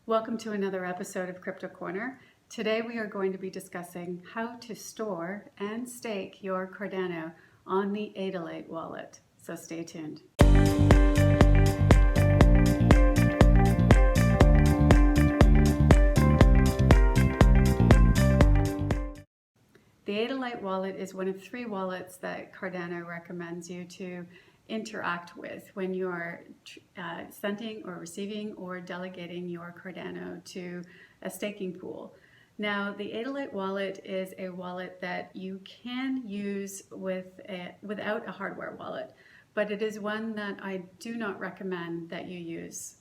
Welcome to another episode of Crypto Corner. Today we are going to be discussing how to store and stake your Cardano on the Adalite wallet. So stay tuned. The Adalite wallet is one of three wallets that Cardano recommends you to interact with when you are sending or receiving or delegating your Cardano to a staking pool. Now, the Adalite wallet is a wallet that you can use without a hardware wallet, but it is one that I do not recommend that you use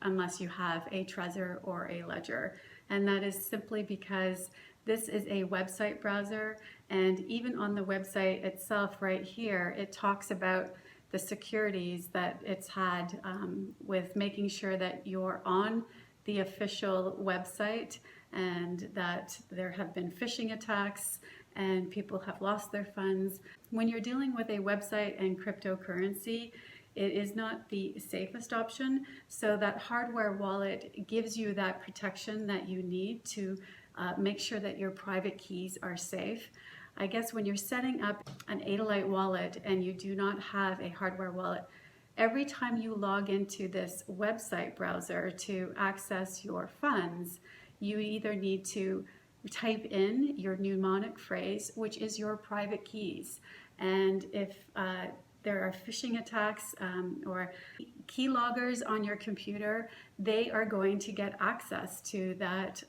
unless you have a Trezor or a Ledger. And that is simply because this is a website browser, and even on the website itself right here, it talks about the securities that it's had with making sure that you're on the official website and that there have been phishing attacks and people have lost their funds. When you're dealing with a website and cryptocurrency, it is not the safest option, so that hardware wallet gives you that protection that you need to make sure that your private keys are safe. I guess when you're setting up an Adalite wallet and you do not have a hardware wallet, every time you log into this website browser to access your funds, you either need to type in your mnemonic phrase, which is your private keys. And if there are phishing attacks or keyloggers on your computer, they are going to get access to that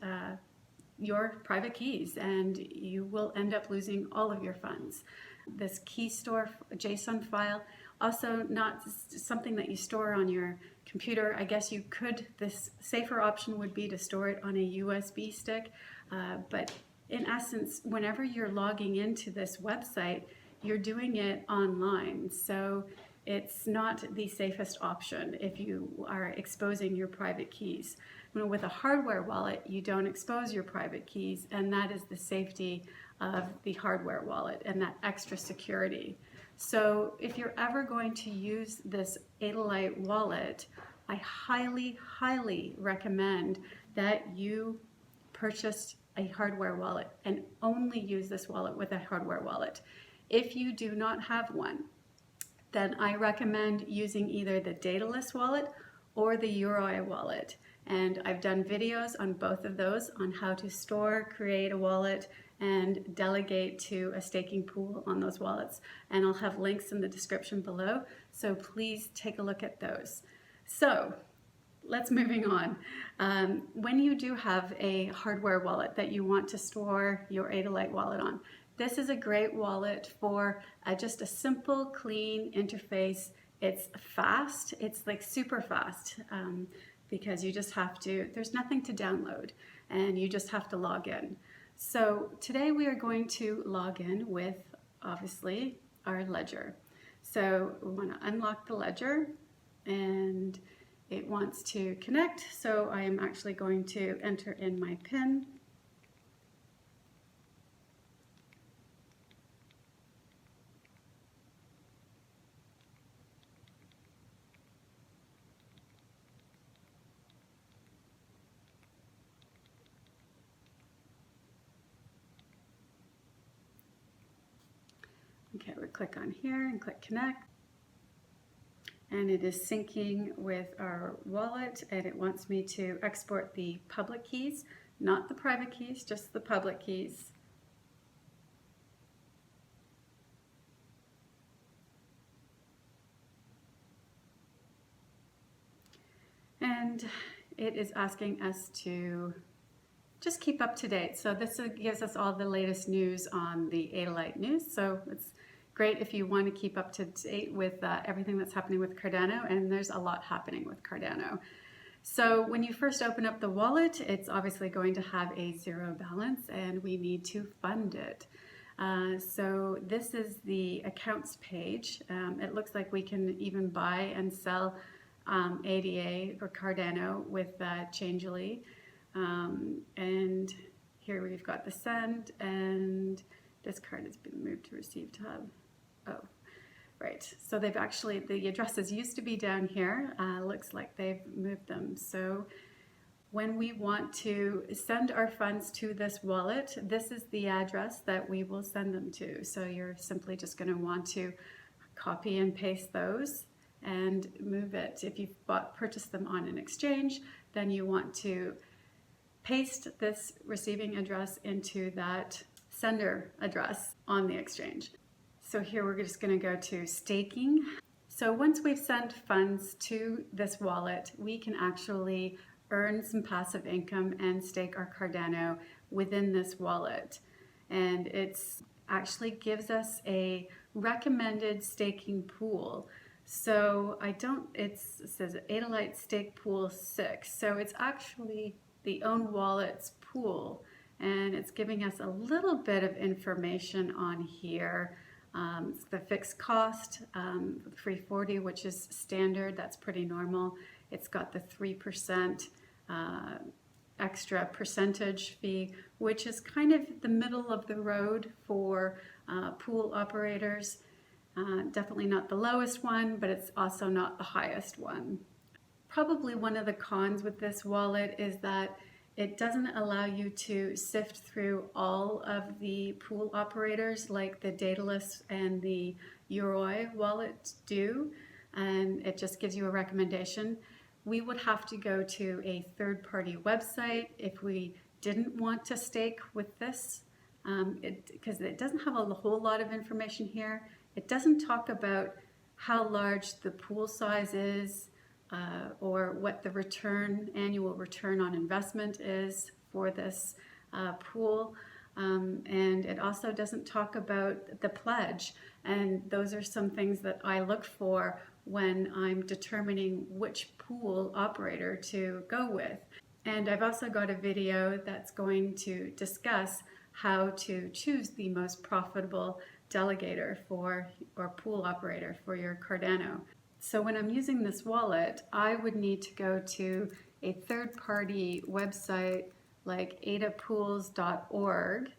your private keys, and you will end up losing all of your funds. This key store JSON file, also not something that you store on your computer. I guess you could, this safer option would be to store it on a USB stick, but in essence, whenever you're logging into this website, you're doing it online. So it's not the safest option if you are exposing your private keys. With a hardware wallet, you don't expose your private keys, and that is the safety of the hardware wallet and that extra security. So if you're ever going to use this Adalite wallet, I highly, highly recommend that you purchase a hardware wallet and only use this wallet with a hardware wallet. If you do not have one, then I recommend using either the Daedalus wallet or the Yoroi wallet. And I've done videos on both of those on how to store, create a wallet, and delegate to a staking pool on those wallets. And I'll have links in the description below, so please take a look at those. So let's moving on. When you do have a hardware wallet that you want to store your Adalite wallet on, this is a great wallet for just a simple, clean interface. It's fast, it's like super fast. Because you just have to, there's nothing to download and you just have to log in. So today we are going to log in with, obviously, our Ledger. So we want to unlock the Ledger and it wants to connect. So I am actually going to enter in my PIN. Okay, we click on here and click connect. And it is syncing with our wallet, and it wants me to export the public keys, not the private keys, just the public keys. And it is asking us to just keep up to date. So this gives us all the latest news on the Adalite news. So it's great if you want to keep up to date with everything that's happening with Cardano, and there's a lot happening with Cardano. So when you first open up the wallet, it's obviously going to have a zero balance and we need to fund it. So this is the accounts page. It looks like we can even buy and sell ADA or Cardano with Changelly. And here we've got the send, and this card has been moved to receive tab. Oh, right. So they've actually, the addresses used to be down here. Looks like they've moved them. So when we want to send our funds to this wallet, this is the address that we will send them to. So you're simply just going to want to copy and paste those and move it. If you've purchased them on an exchange, then you want to paste this receiving address into that sender address on the exchange. So here we're just going to go to staking. So once we've sent funds to this wallet, we can actually earn some passive income and stake our Cardano within this wallet. And it's actually gives us a recommended staking pool. So it says Adalite stake pool 6. So it's actually the own wallet's pool, and it's giving us a little bit of information on here. It's the fixed cost, 340, which is standard. That's pretty normal. It's got the 3% extra percentage fee, which is kind of the middle of the road for pool operators. Definitely not the lowest one, but it's also not the highest one. Probably one of the cons with this wallet is that it doesn't allow you to sift through all of the pool operators like the Daedalus and the Yoroi wallet do, and it just gives you a recommendation. We would have to go to a third-party website if we didn't want to stake with this, because it doesn't have a whole lot of information here. It doesn't talk about how large the pool size is, or what the annual return on investment is for this pool. And it also doesn't talk about the pledge. And those are some things that I look for when I'm determining which pool operator to go with. And I've also got a video that's going to discuss how to choose the most profitable delegator or pool operator for your Cardano. So when I'm using this wallet, I would need to go to a third-party website like adapools.org,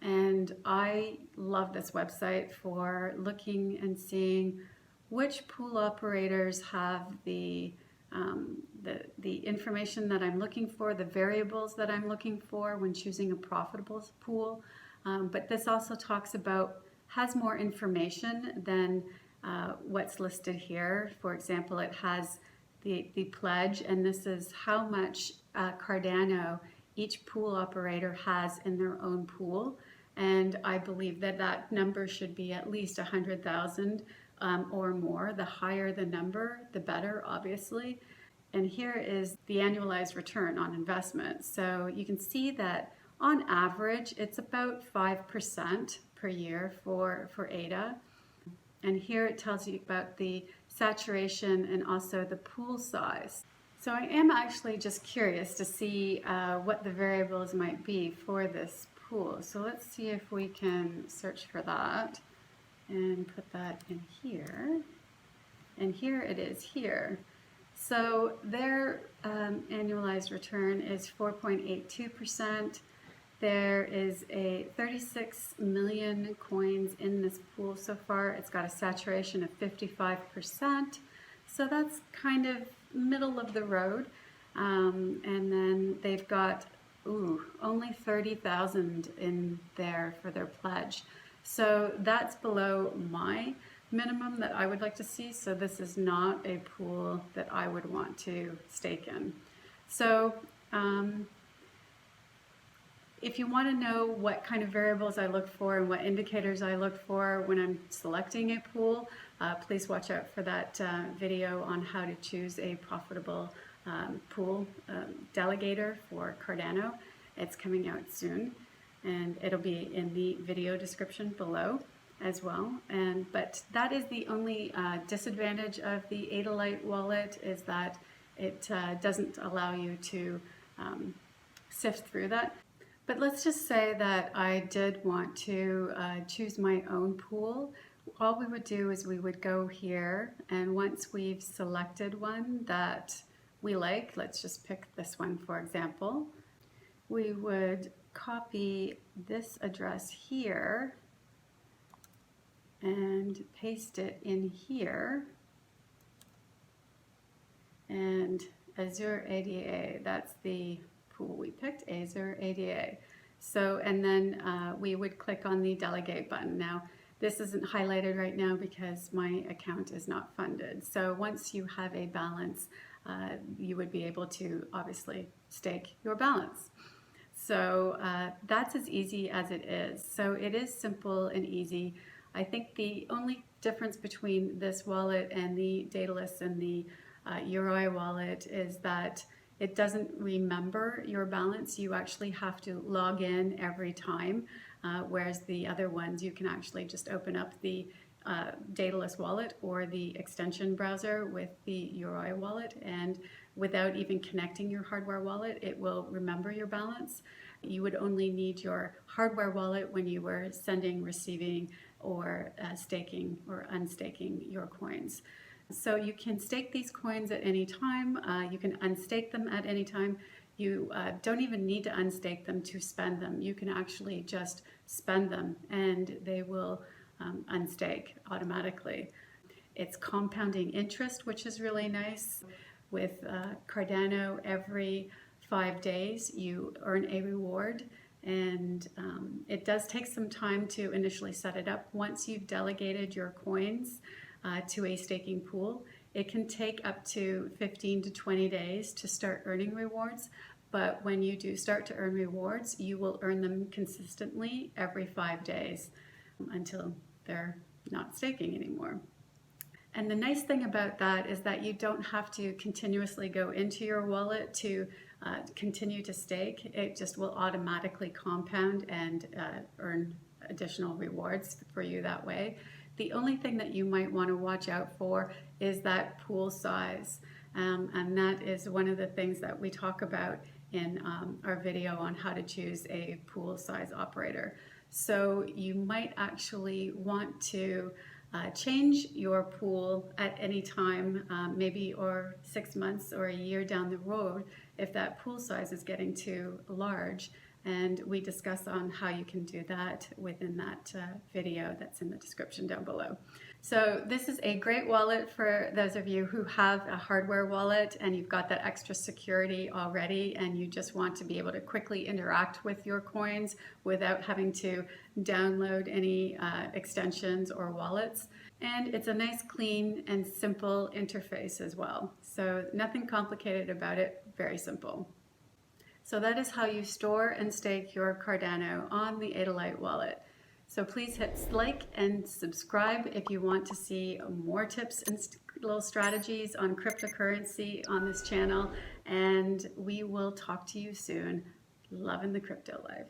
and I love this website for looking and seeing which pool operators have the information that I'm looking for, the variables that I'm looking for when choosing a profitable pool. But this also has more information than what's listed here. For example, it has the pledge, and this is how much Cardano each pool operator has in their own pool. And I believe that number should be at least 100,000 or more. The higher the number, the better, obviously. And here is the annualized return on investment. So you can see that on average, it's about 5% per year for ADA. And here it tells you about the saturation and also the pool size. So I am actually just curious to see what the variables might be for this pool. So let's see if we can search for that and put that in here. And here it is here. So their annualized return is 4.82%. There is 36 million coins in this pool so far. It's got a saturation of 55%. So that's kind of middle of the road. And then they've got only 30,000 in there for their pledge. So that's below my minimum that I would like to see. So this is not a pool that I would want to stake in. So if you want to know what kind of variables I look for and what indicators I look for when I'm selecting a pool, please watch out for that video on how to choose a profitable pool delegator for Cardano. It's coming out soon, and it'll be in the video description below as well. But that is the only disadvantage of the Adalite wallet, is that it doesn't allow you to sift through that. But let's just say that I did want to choose my own pool. All we would do is we would go here, and once we've selected one that we like, let's just pick this one for example, we would copy this address here and paste it in here. And Azure ADA, that's the pool we picked, Azure ADA. So, and then we would click on the delegate button. Now, this isn't highlighted right now because my account is not funded. So once you have a balance, you would be able to obviously stake your balance. So that's as easy as it is. So it is simple and easy. I think the only difference between this wallet and the Daedalus and the Yoroi wallet is that it doesn't remember your balance. You actually have to log in every time, whereas the other ones you can actually just open up the Daedalus wallet or the extension browser with the Yoroi wallet, and without even connecting your hardware wallet, it will remember your balance. You would only need your hardware wallet when you were sending, receiving, or staking or unstaking your coins. So you can stake these coins at any time. You can unstake them at any time. You don't even need to unstake them to spend them. You can actually just spend them and they will unstake automatically. It's compounding interest, which is really nice. With Cardano, every 5 days you earn a reward, and it does take some time to initially set it up. Once you've delegated your coins to a staking pool, it can take up to 15 to 20 days to start earning rewards. But when you do start to earn rewards, you will earn them consistently every 5 days until they're not staking anymore. And the nice thing about that is that you don't have to continuously go into your wallet to continue to stake. It just will automatically compound and earn additional rewards for you that way. The only thing that you might want to watch out for is that pool size. And that is one of the things that we talk about in our video on how to choose a pool size operator. So you might actually want to change your pool at any time, maybe or 6 months or a year down the road if that pool size is getting too large. And we discuss on how you can do that within that video that's in the description down below. So this is a great wallet for those of you who have a hardware wallet and you've got that extra security already and you just want to be able to quickly interact with your coins without having to download any extensions or wallets. And it's a nice, clean, and simple interface as well. So nothing complicated about it, very simple. So that is how you store and stake your Cardano on the Adalite wallet. So please hit like and subscribe if you want to see more tips and little strategies on cryptocurrency on this channel. And we will talk to you soon. Loving the crypto life.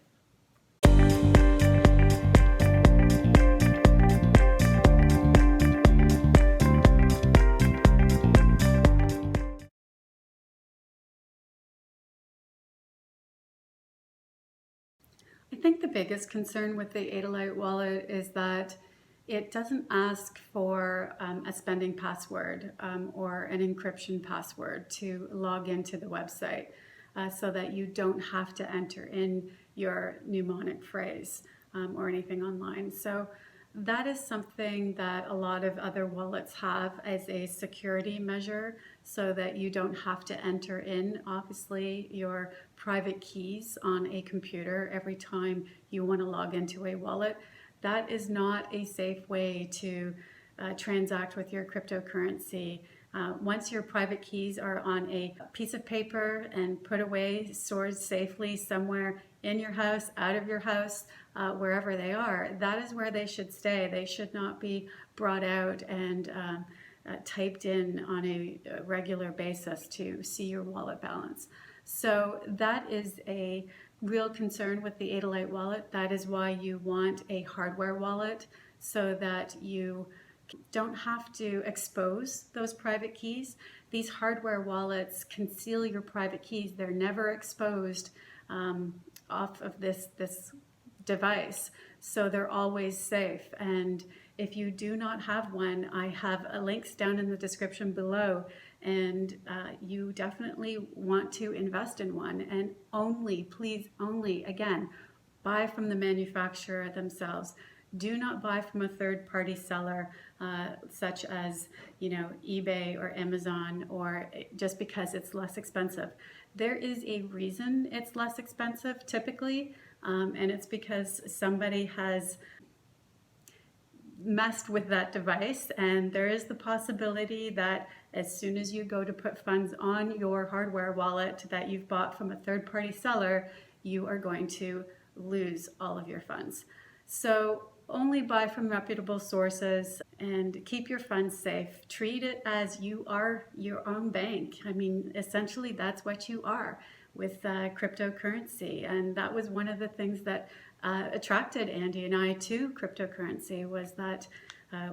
I think the biggest concern with the Adalite wallet is that it doesn't ask for a spending password or an encryption password to log into the website so that you don't have to enter in your mnemonic phrase or anything online. So that is something that a lot of other wallets have as a security measure so that you don't have to enter in, obviously, your private keys on a computer every time you want to log into a wallet. That is not a safe way to transact with your cryptocurrency. Once your private keys are on a piece of paper and put away, stored safely somewhere in your house, out of your house, wherever they are, that is where they should stay. They should not be brought out and typed in on a regular basis to see your wallet balance. So that is a real concern with the Adalite wallet. That is why you want a hardware wallet so that you don't have to expose those private keys. These hardware wallets conceal your private keys. They're never exposed off of this device, so they're always safe. And if you do not have one, I have links down in the description below, and you definitely want to invest in one. And only, please, only, again, buy from the manufacturer themselves. Do not buy from a third-party seller, such as, eBay or Amazon, or just because it's less expensive. There is a reason it's less expensive typically, and it's because somebody has messed with that device, and there is the possibility that as soon as you go to put funds on your hardware wallet that you've bought from a third-party seller, you are going to lose all of your funds. So only buy from reputable sources and keep your funds safe. Treat it as you are your own bank. I mean, essentially that's what you are with cryptocurrency. And that was one of the things that attracted Andy and I to cryptocurrency, was that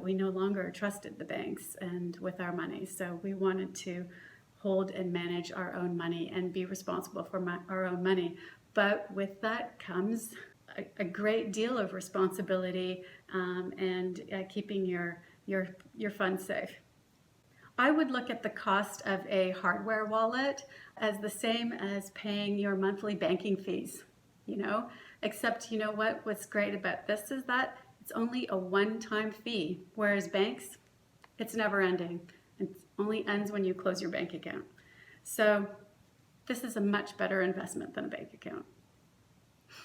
we no longer trusted the banks and with our money. So we wanted to hold and manage our own money and be responsible for our own money. But with that comes a great deal of responsibility and keeping your funds safe. I would look at the cost of a hardware wallet as the same as paying your monthly banking fees, except what's great about this is that it's only a one-time fee, whereas banks, it's never ending. It only ends when you close your bank account. So this is a much better investment than a bank account.